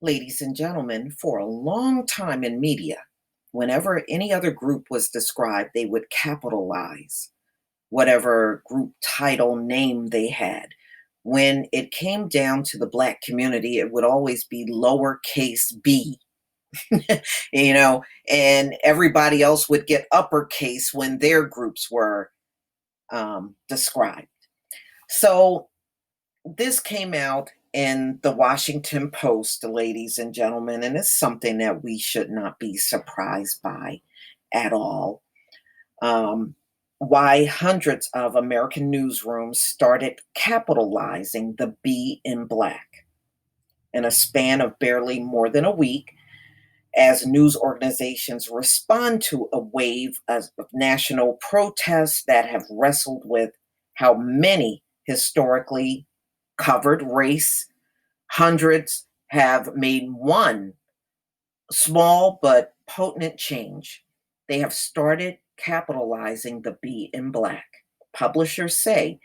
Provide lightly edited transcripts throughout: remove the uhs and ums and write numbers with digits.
Ladies and gentlemen, for a long time in media, whenever any other group was described, they would capitalize whatever group title name they had. When it came down to the Black community, it would always be lowercase b, you know, and everybody else would get uppercase when their groups were described. So this came out in the Washington Post, ladies and gentlemen, and it's something that we should not be surprised by at all. Um, why hundreds of American newsrooms started capitalizing the B in Black in a span of barely more than a week as news organizations respond to a wave of national protests that have wrestled with how many historically covered race. Hundreds have made one small but potent change. They have started capitalizing the B in Black. Publishers say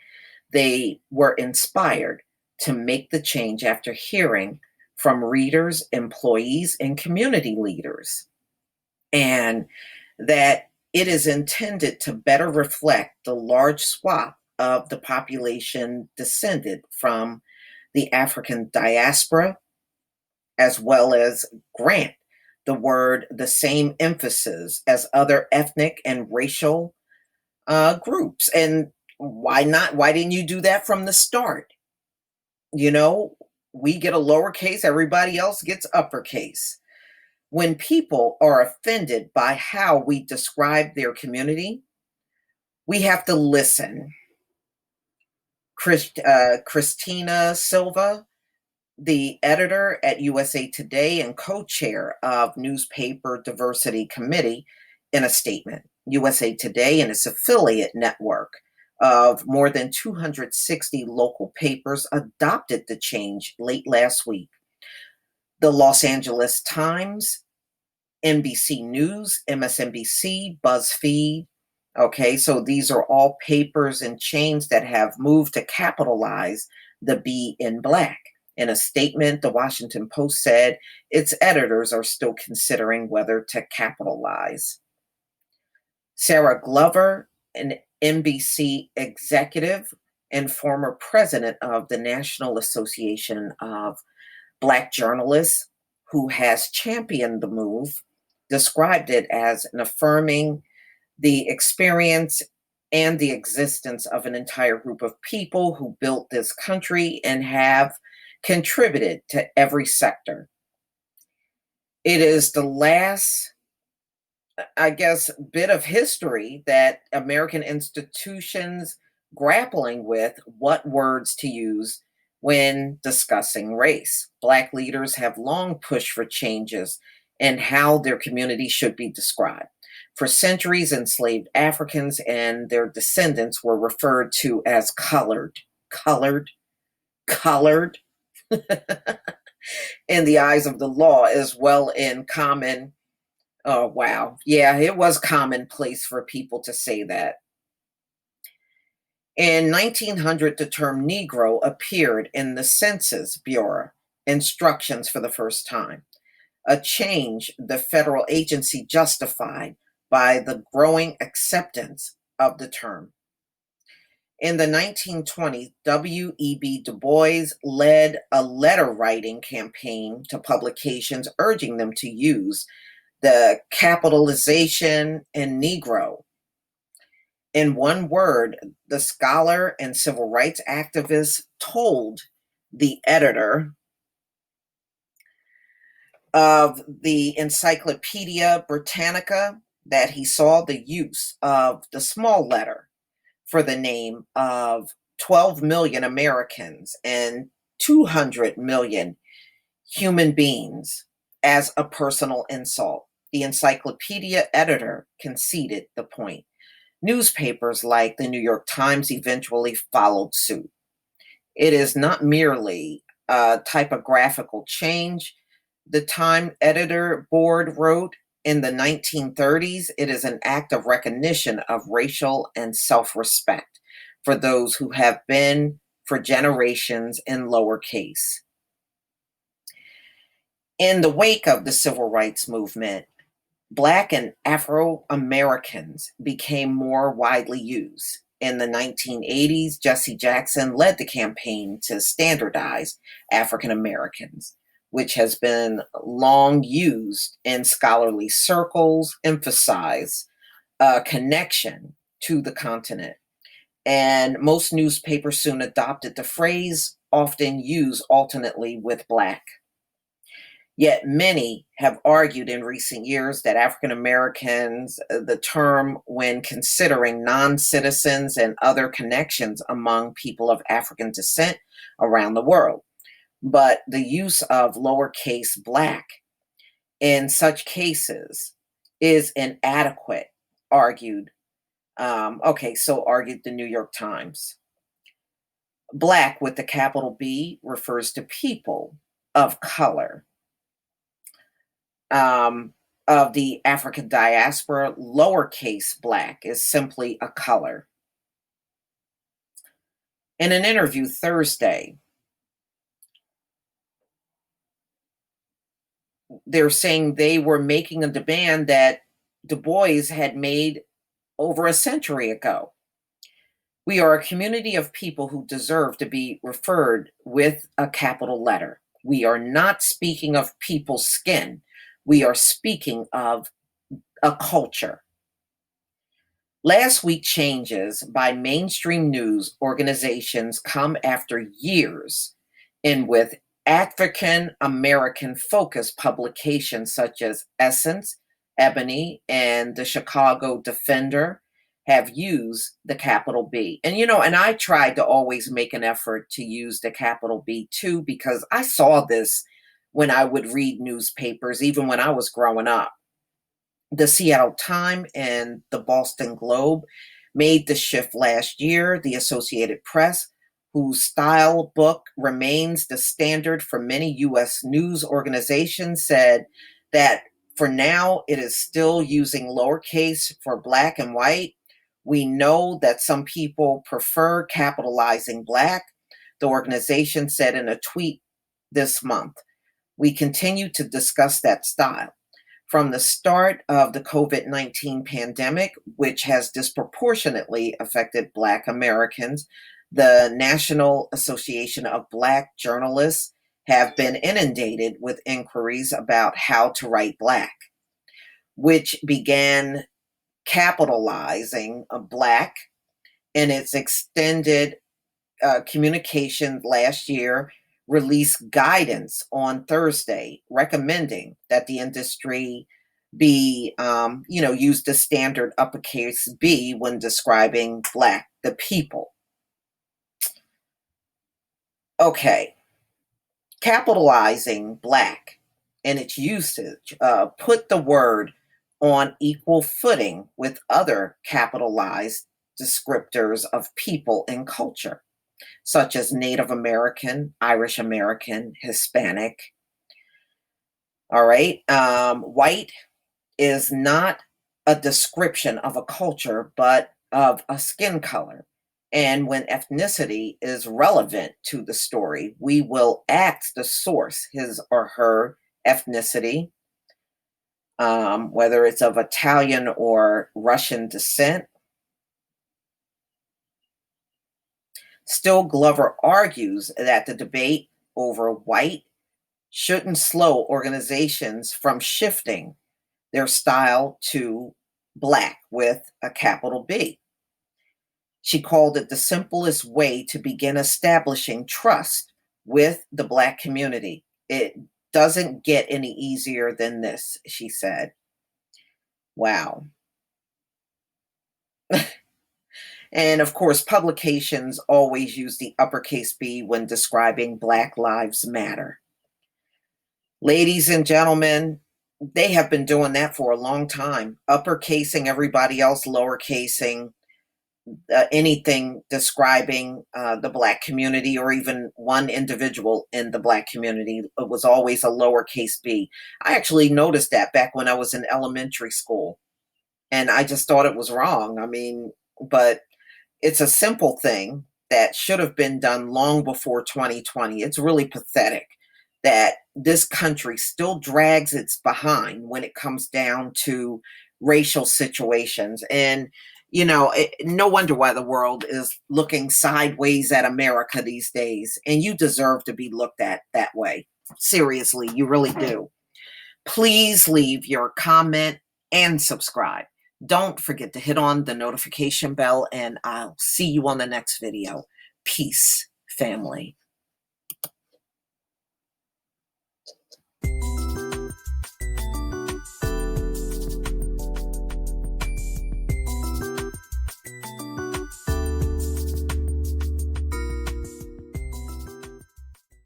they were inspired to make the change after hearing from readers, employees, and community leaders, and that it is intended to better reflect the large swath of the population descended from the African diaspora, as well as grant the word the same emphasis as other ethnic and racial groups. And why not? Why didn't you do that from the start? You know, we get a lowercase, everybody else gets uppercase. When people are offended by how we describe their community, we have to listen. Christina Silva, the editor at USA Today and co-chair of Newspaper Diversity Committee, in a statement. USA Today and its affiliate network of more than 260 local papers adopted the change late last week. The Los Angeles Times, NBC News, MSNBC, BuzzFeed. Okay, so these are all papers and chains that have moved to capitalize the B in Black. In a statement, the Washington Post said its editors are still considering whether to capitalize. Sarah Glover, an NBC executive and former president of the National Association of Black Journalists, who has championed the move, described it as an affirming the experience and the existence of an entire group of people who built this country and have contributed to every sector. It is the last, I guess, bit of history that American institutions grappling with what words to use when discussing race. Black leaders have long pushed for changes in how their community should be described. For centuries, enslaved Africans and their descendants were referred to as colored, colored, colored in the eyes of the law, as well in common. Oh, wow. Yeah, it was commonplace for people to say that. In 1900, the term Negro appeared in the Census Bureau instructions for the first time, a change the federal agency justified by the growing acceptance of the term. In the 1920s, W.E.B. Du Bois led a letter writing campaign to publications urging them to use the capitalization in Negro. In one word, the scholar and civil rights activist told the editor of the Encyclopedia Britannica that he saw the use of the small letter for the name of 12 million Americans and 200 million human beings as a personal insult. The encyclopedia editor conceded the point. Newspapers like the New York Times eventually followed suit. It is not merely a typographical change. The Time Editor Board wrote in the 1930s, it is an act of recognition of racial and self respect for those who have been for generations in lowercase. In the wake of the civil rights movement, Black and Afro Americans became more widely used. In the 1980s, Jesse Jackson led the campaign to standardize African Americans, which has been long used in scholarly circles, emphasize a connection to the continent. And most newspapers soon adopted the phrase, often used alternately with Black. Yet many have argued in recent years that African Americans, the term when considering non citizens and other connections among people of African descent around the world. But the use of lowercase Black in such cases is inadequate, argued. So argued the New York Times. Black with the capital B refers to people of color, um, of the African diaspora. Lowercase Black is simply a color. In an interview Thursday, they're saying they were making a demand that Du Bois had made over a century ago. We are a community of people who deserve to be referred with a capital letter. We are not speaking of people's skin. We are speaking of a culture. Last week changes by mainstream news organizations come after years in with African American focused publications such as Essence, Ebony, and the Chicago Defender have used the capital B. And I tried to always make an effort to use the capital B too, because I saw this when I would read newspapers, even when I was growing up. The Seattle Times and the Boston Globe made the shift last year. The Associated Press, whose style book remains the standard for many U.S. news organizations, said that for now it is still using lowercase for Black and white. We know that some people prefer capitalizing Black, the organization said in a tweet this month. We continue to discuss that style. From the start of the COVID-19 pandemic, which has disproportionately affected Black Americans, the National Association of Black Journalists have been inundated with inquiries about how to write Black, which began capitalizing Black in its extended communication last year, released guidance on Thursday recommending that the industry be, use the standard uppercase B when describing Black, the people. Okay, capitalizing Black and its usage put the word on equal footing with other capitalized descriptors of people and culture, such as Native American, Irish American, Hispanic. All right. White is not a description of a culture, but of a skin color. And when ethnicity is relevant to the story, we will ask the source, his or her ethnicity, whether it's of Italian or Russian descent. Still, Glover argues that the debate over white shouldn't slow organizations from shifting their style to Black with a capital B. She called it the simplest way to begin establishing trust with the Black community. It doesn't get any easier than this, she said. Wow. And of course, publications always use the uppercase B when describing Black Lives Matter. Ladies and gentlemen, they have been doing that for a long time, uppercasing everybody else, lowercasing anything describing the Black community or even one individual in the Black community. It was always a lowercase b. I actually noticed that back when I was in elementary school, and I just thought it was wrong. I mean, but it's a simple thing that should have been done long before 2020. It's really pathetic that this country still drags its behind when it comes down to racial situations. And, no wonder why the world is looking sideways at America these days. And you deserve to be looked at that way. Seriously, you really do. Please leave your comment and subscribe. Don't forget to hit on the notification bell, and I'll see you on the next video. Peace, family.